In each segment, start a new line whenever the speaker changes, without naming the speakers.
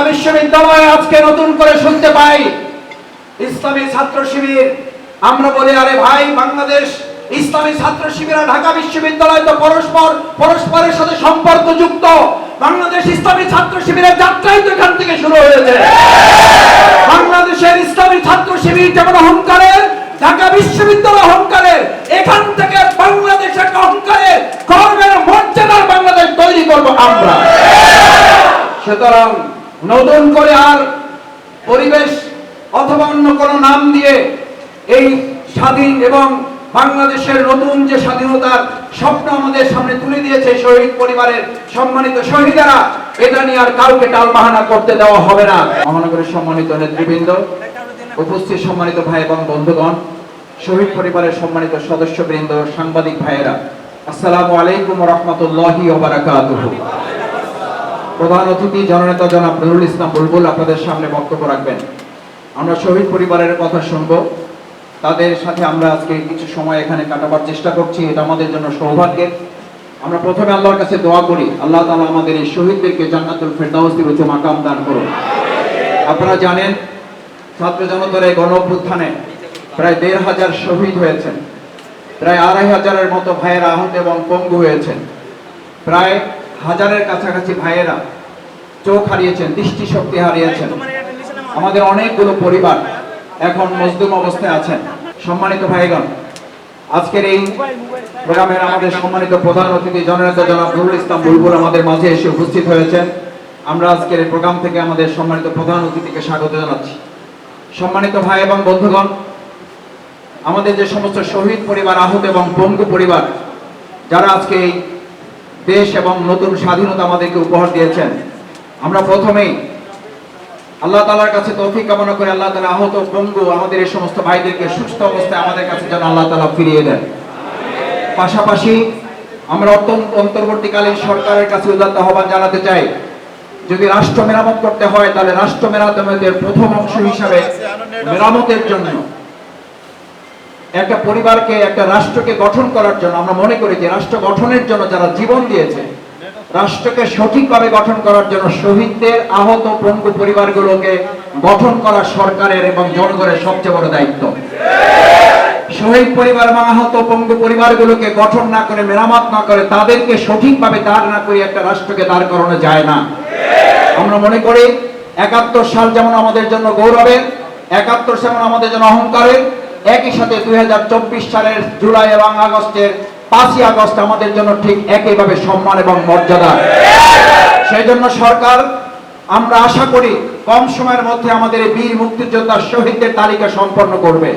বিশ্ববিদ্যালয়ে আজকে নতুন করে শুনতে পাই ইসলামী ছাত্র শিবির। আমরা বলি, আরে ভাই, বাংলাদেশ ইসলামী ছাত্র শিবির আর ঢাকা বিশ্ববিদ্যালয় তো পরস্পরের সাথে সম্পর্কযুক্ত। বাংলাদেশ ইসলামী ছাত্র শিবিরের যাত্রাই তো এখান থেকে শুরু হয়েছে। বাংলাদেশের ইসলামী ছাত্র শিবির যেমন অহংকারের, ঢাকা বিশ্ববিদ্যালয় অহংকারের, এখান থেকে বাংলাদেশের অহংকারের, গর্বের, মর্যাদার বাংলাদেশ তৈরি করব আমরা। সুতরাং নতুন করে আর পরিবেশ অথবা অন্য কোনো নাম দিয়ে এই স্বাধীন এবং বাংলাদেশের নতুন যে স্বাধীনতার স্বপ্ন আমাদের সামনে তুলে দিয়েছে শহীদ পরিবারের সম্মানিত শহীদেরা, এটা নিয়ে আর কাউকে টালবাহানা করতে দেওয়া হবে না। মহানগরের সম্মানিত নেতৃবৃন্দ, উপস্থিত সম্মানিত ভাই এবং বন্ধুগণ, শহীদ পরিবারের সম্মানিত সদস্যবৃন্দ, সাংবাদিক ভাইয়েরা, আসসালামু আলাইকুম ওয়া রাহমাতুল্লাহি ওয়া বারাকাতুহু। প্রধান অতিথি জননেতা জনাব নুরুল ইসলাম বুলবুল আপনাদের সামনে বক্তব্য রাখবেন। আমরা শহীদ পরিবারের কথা শুনব, তাদের সাথে আমরা আজকে কিছু সময় এখানে কাটাবার চেষ্টা করছি। এটা আমাদের জন্য সৌভাগ্যের। আমরা প্রথমে আল্লাহর কাছে দোয়া করি, আল্লাহ তাআলা আমাদের এই শহীদদেরকে জান্নাতুল ফেরদাউসের উচ্চ মাকাম দান করুন। আপনারা জানেন, ছাত্র জনতার এই গণ অভ্যুত্থানে প্রায় ১৫০০ শহীদ হয়েছেন, প্রায় ২৫০০-এর মতো ভাইয়েরা আহত এবং পঙ্গু হয়েছেন, প্রায় ১০০০-এর কাছাকাছি ভাইয়েরা চোখ হারিয়েছেন, দৃষ্টিশক্তি হারিয়েছেন। আমাদের অনেকগুলো পরিবার এখন মজলুম অবস্থায় আছেন। সম্মানিত ভাইগণ, আজকের এই প্রোগ্রামের আমাদের সম্মানিত প্রধান অতিথি জননেতা জনাব নুরুল ইসলাম বুলবুল আমাদের মাঝে এসে উপস্থিত হয়েছেন। আমরা আজকের এই প্রোগ্রাম থেকে আমাদের সম্মানিত প্রধান অতিথিকে স্বাগত জানাচ্ছি। সম্মানিত ভাই এবং বন্ধুগণ, আমাদের যে সমস্ত শহীদ পরিবার, আহত এবং পঙ্গু পরিবার, যারা আজকে এই দেশ এবং নতুন স্বাধীনতা আমাদেরকে উপহার দিয়েছেন, আমরা প্রথমেই আল্লাহ তাআলার কাছে তৌফিক কামনা করে আল্লাহ তাআলা আহত পঙ্গু আমাদের এই সমস্ত ভাইদেরকে সুস্থ অবস্থায় আমাদের কাছে যেন আল্লাহ তাআলা ফিরিয়ে দেন। পাশাপাশি আমরা অন্তর্বর্তীকালীন সরকারের কাছে উদাত্ত আহ্বান জানাতে চাই, যদি রাষ্ট্র মেরামত করতে হয় তাহলে রাষ্ট্র মেরামতের প্রথম অংশ হিসাবে মেরামতের জন্য একটা পরিবারকে, একটা রাষ্ট্রকে গঠন করার জন্য আমরা মনে করি যে রাষ্ট্র গঠনের জন্য যারা জীবন দিয়েছে, রাষ্ট্রকে সঠিকভাবে গঠন করার জন্য শহীদদের, আহত পঙ্গু পরিবারগুলোকে গঠন করা সরকারের এবং জনগণের সবচেয়ে বড় দায়িত্ব। শহীদ পরিবার এবং আহত পঙ্গু পরিবারগুলোকে গঠন না করে, মেরামত না করে, তাদেরকে সঠিকভাবে দাঁড় না করে একটা রাষ্ট্রকে দাঁড় করানো যায় না। আমরা মনে করি ৭১ সাল যেমন আমাদের জন্য গৌরবের, ৭১ সাল আমাদের জন্য অহংকারের, একই সাথে ২০২৪ সালের জুলাই এবং আগস্টের ৫ই আগস্ট আমাদের জন্য ঠিক একইভাবে সম্মান এবং মর্যাদা। সেই জন্য সরকার, আমরা আশা করি, কম সময়ের মধ্যে আমাদের এই বীর মুক্তিযোদ্ধা শহীদদের তালিকা সম্পন্ন করবে।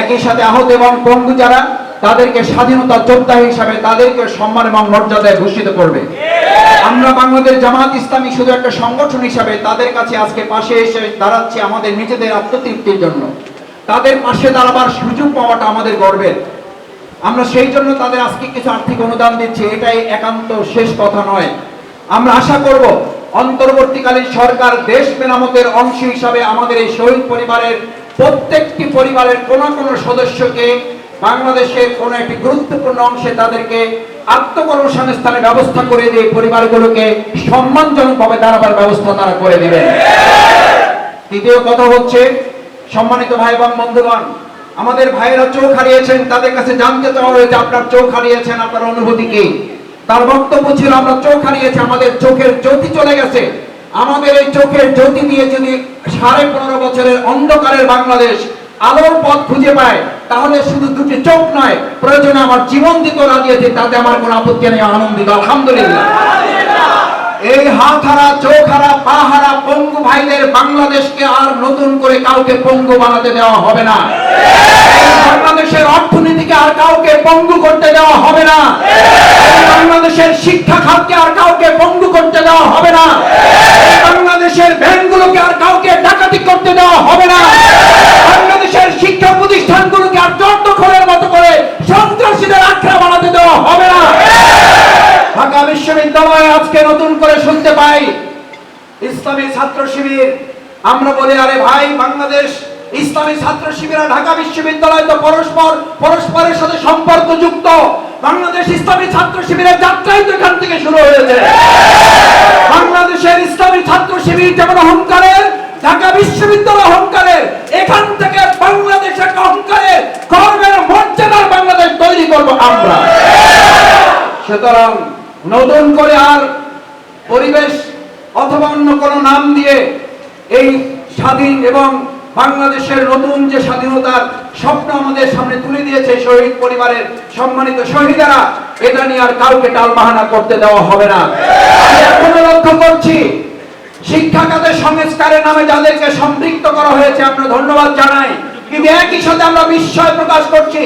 একই সাথে আহত এবং পঙ্গু যারা, তাদেরকে স্বাধীনতা যোদ্ধা হিসাবে তাদেরকে সম্মান এবং মর্যাদায় ভূষিত করবে। আমরা বাংলাদেশ জামাত ইসলামী শুধু একটা সংগঠন হিসাবে তাদের কাছে আজকে পাশে এসে দাঁড়াচ্ছি আমাদের নিজেদের আত্মতৃপ্তির জন্য। তাদের পাশে দাঁড়াবার সুযোগ পাওয়াটা আমাদের গর্বের। আমরা সেই জন্য তাদের আজকে কিছু আর্থিক অনুদান দিচ্ছি, এটাই একান্ত শেষ কথা নয়। আমরা আশা করব অন্তর্বর্তীকালীন সরকার দেশ মেরামতের অংশ হিসাবে আমাদের এই শহীদ পরিবারের প্রত্যেকটি পরিবারের কোন কোন সদস্যকে বাংলাদেশের কোন একটি গুরুত্বপূর্ণ অংশে তাদেরকে আত্মকর্মসংস্থানের ব্যবস্থা করে দিয়ে পরিবারগুলোকে সম্মানজনকভাবে দাঁড়াবার ব্যবস্থা তারা করে দিবেন। তৃতীয় কথা হচ্ছে, সম্মানিত ভাই এবং বন্ধুগণ, আমাদের ভাইয়েরা চোখ হারিয়েছেন, তাদের কাছে জানতে চাওয়া হয়েছে আপনার চোখ হারিয়েছেন, আপনার অনুভূতি কি? তার বক্তব্য ছিল, আমরা চোখ হারিয়েছি, আমাদের চোখের জ্যোতি চলে গেছে। আমাদের এই চোখের জ্যোতি দিয়ে যদি 15.5 বছরের অন্ধকারের বাংলাদেশ আলোর পথ খুঁজে পায়, তাহলে শুধু দুটি চোখ নয়, প্রয়োজনে আমার জীবন দিতে রাজি আছি, তাতে আমার কোনো আপত্তি নেই, আনন্দিত, আলহামদুলিল্লাহ। এই হাত হারা, চোখ হারা, পা হারা পঙ্গু ভাইদের বাংলাদেশকে আর নতুন করে কাউকে পঙ্গু বানাতে দেওয়া হবে না। বাংলাদেশের অর্থনীতিকে আর কাউকে পঙ্গু করতে দেওয়া হবে না। বাংলাদেশের শিক্ষা খাতকে আর কাউকে পঙ্গু করতে দেওয়া হবে না। বাংলাদেশের ব্যাংকগুলোকে আর কাউকে ডাকাতি করতে দেওয়া হবে না। বাংলাদেশের শিক্ষা প্রতিষ্ঠানগুলোকে আর জব্দখোরের মতো করে সন্ত্রাসীদের আখড়া বানাতে দেওয়া হবে না। ঢাকা বিশ্ববিদ্যালয়ে আজকে নতুন করে শুনতে পাই ইসলামী ছাত্র শিবির। আমরা বলি, আরে ভাই, বাংলাদেশ ইসলামী ছাত্র শিবির আর ঢাকা বিশ্ববিদ্যালয় তো পরস্পরের সাথে সম্পর্কযুক্ত। বাংলাদেশ ইসলামী ছাত্র শিবিরের যাত্রাই তো এখান থেকে শুরু হয়েছে। বাংলাদেশের ইসলামী ছাত্র শিবির যেমন অহংকারের, ঢাকা বিশ্ববিদ্যালয় অহংকারের, এখান থেকে বাংলাদেশের অহংকারের গর্বের মর্যাদার বাংলাদেশ তৈরি করব আমরা। সুতরাং নতুন করে আর পরিবেশ অথবা অন্য কোনো নাম দিয়ে এই স্বাধীন এবং বাংলাদেশের নতুন যে স্বাধীনতার স্বপ্ন আমাদের সামনে তুলে দিয়েছে শহীদ পরিবারের সম্মানিত শহীদেরা, এটা নিয়ে আর কাউকে টালবাহানা করতে দেওয়া হবে না। আমি এখনো লক্ষ্য করছি শিক্ষা খাতের সংস্কারের নামে যাদেরকে সম্পৃক্ত করা হয়েছে আমরা ধন্যবাদ জানাই, কিন্তু একই সাথে আমরা বিস্ময় প্রকাশ করছি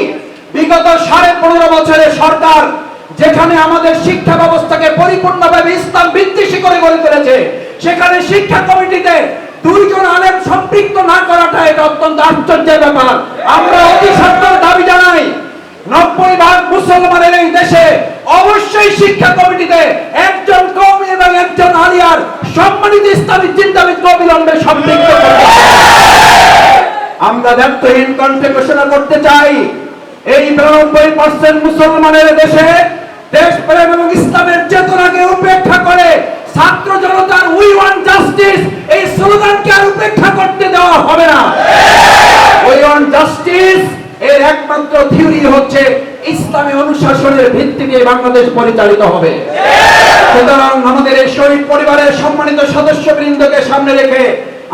বিগত 15.5 বছরের সরকার যেখানে আমাদের শিক্ষা ব্যবস্থাকে পরিপূর্ণভাবে ইসলাম বিদ্বেষী করে গড়ে তুলেছে, সেখানে শিক্ষা কমিটিতে 2 জন আলেম সম্পৃক্ত না করাটা এটা অত্যন্ত আশ্চর্যের ব্যাপার। আমরা অতি সত্ত্বর দাবি জানাই 90% মুসলমানের এই দেশে অবশ্যই শিক্ষা কমিটিতে একজন কওমি এবং একজন আলিয়ার সম্মানিত ইসলামী চিন্তাবিদকে অবিলম্বে সম্পৃক্ত করতে হবে। আমরা দায়িত্বহীন কণ্ঠে ঘোষণা করতে চাই এই 92% মুসলমানের দেশে দেশপ্রেম এবং ইসলামের চেতনাকে উপেক্ষা করে ছাত্র জনতার উই ওয়ান্ট জাস্টিস এই স্লোগানকে আর উপেক্ষা করতে দেওয়া হবে না। উই ওয়ান্ট জাস্টিস এর একমাত্র থিওরি হচ্ছে ইসলামী অনুশাসনের ভিত্তিতে বাংলাদেশ পরিচালিত হবে। সুতরাং আমাদের এই শহীদ পরিবারের সম্মানিত সদস্যবৃন্দকে সামনে রেখে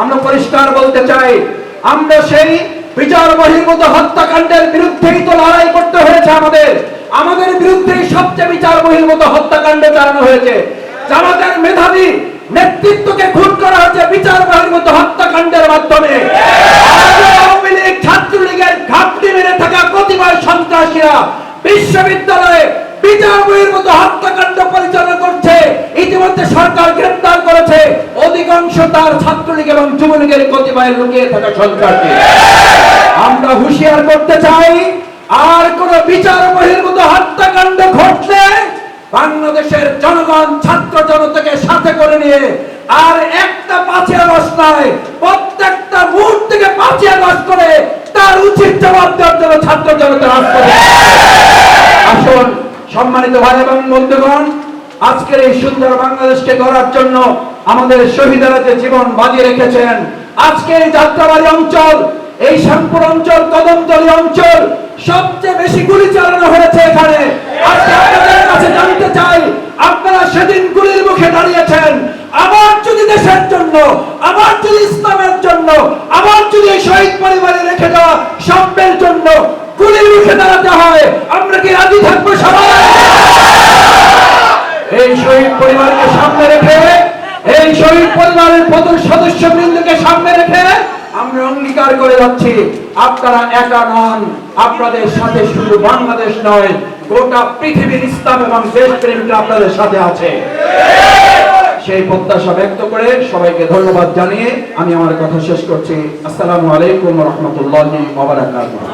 আমরা পরিষ্কার বলতে চাই, আমরা সেই বিচার বহির্ভূত হত্যাকাণ্ডের বিরুদ্ধেই তো লড়াই করতে হয়েছে। আমাদের বিরুদ্ধেই সবচেয়ে বিচার বহির্ভূত হত্যাকাণ্ড চালানো হয়েছে। জামাতের মেধাবী নেতৃত্বকে খুন করা হয়েছে বিচার বহির্ভূত হত্যাকাণ্ডের মাধ্যমে। আওয়ামী লীগ ছাত্রলীগের ঘাপটি মেরে থাকা কতিপয় সন্ত্রাসীরা বিশ্ববিদ্যালয়ে বিচার বহির্ভূত হত্যাকাণ্ড পরিচালনা করছে। ইতিমধ্যে সরকার গ্রেফতার করেছে অধিকাংশ তার ছাত্রলীগ এবং যুবলীগের কতিপয় লুকিয়ে থাকা সন্ত্রাসী। আমরা হুঁশিয়ার করতে চাই, আর কোন বিচার বহির্ভূত হত্যাকাণ্ড ঘটলে বাংলাদেশের জনগণ ছাত্র জনতাকে সাথে করে নিয়ে আর একটা 5ই আগস্ট নয়, প্রত্যেকটা মুহূর্তকে 5ই আগস্ট করে তার উচিত জবাব দেওয়ার জন্য ছাত্র জনতা রাজপথে। আসুন সম্মানিত ভাই এবং বন্ধুগণ, আজকের এই সুন্দর বাংলাদেশকে গড়ার জন্য আমাদের শহীদেরা যে জীবন বাজি রেখেছেন, আজকে এই যাত্রাবাড়ি অঞ্চল, এই শ্যামপুর অঞ্চল, কদমতলী অঞ্চল সবচেয়ে বেশি গুলি চালানো হয়েছে এখানে। আজকে আপনাদের কাছে জানতে চাই, আপনারা সেদিন গুলির মুখে দাঁড়িয়েছেন, আবার যদি দেশের জন্য, আবার যদি ইসলামের জন্য, আবার যদি এই শহীদ পরিবারে রেখে দেওয়া সম্পের জন্য গুলির মুখে দাঁড়াতে হয়, আমরা কি রাজি থাকবো সবাই? এই শহীদ পরিবারকে সামনে রেখে, এই শহীদ পরিবারের সদস্যবৃন্দকে সামনে রেখে আমরা অঙ্গীকার করে যাচ্ছি, আপনারা একা নন, আপনাদের সাথে শুধু বাংলাদেশ নয়, গোটা পৃথিবীর ইসলাম এবং দেশপ্রেমিকরা আপনাদের সাথে আছে। সেই প্রত্যাশা ব্যক্ত করে সবাইকে ধন্যবাদ জানিয়ে আমি আমার কথা শেষ করছি। আসসালামু আলাইকুম ওয়া রাহমাতুল্লাহি ওয়া বারাকাতুহু।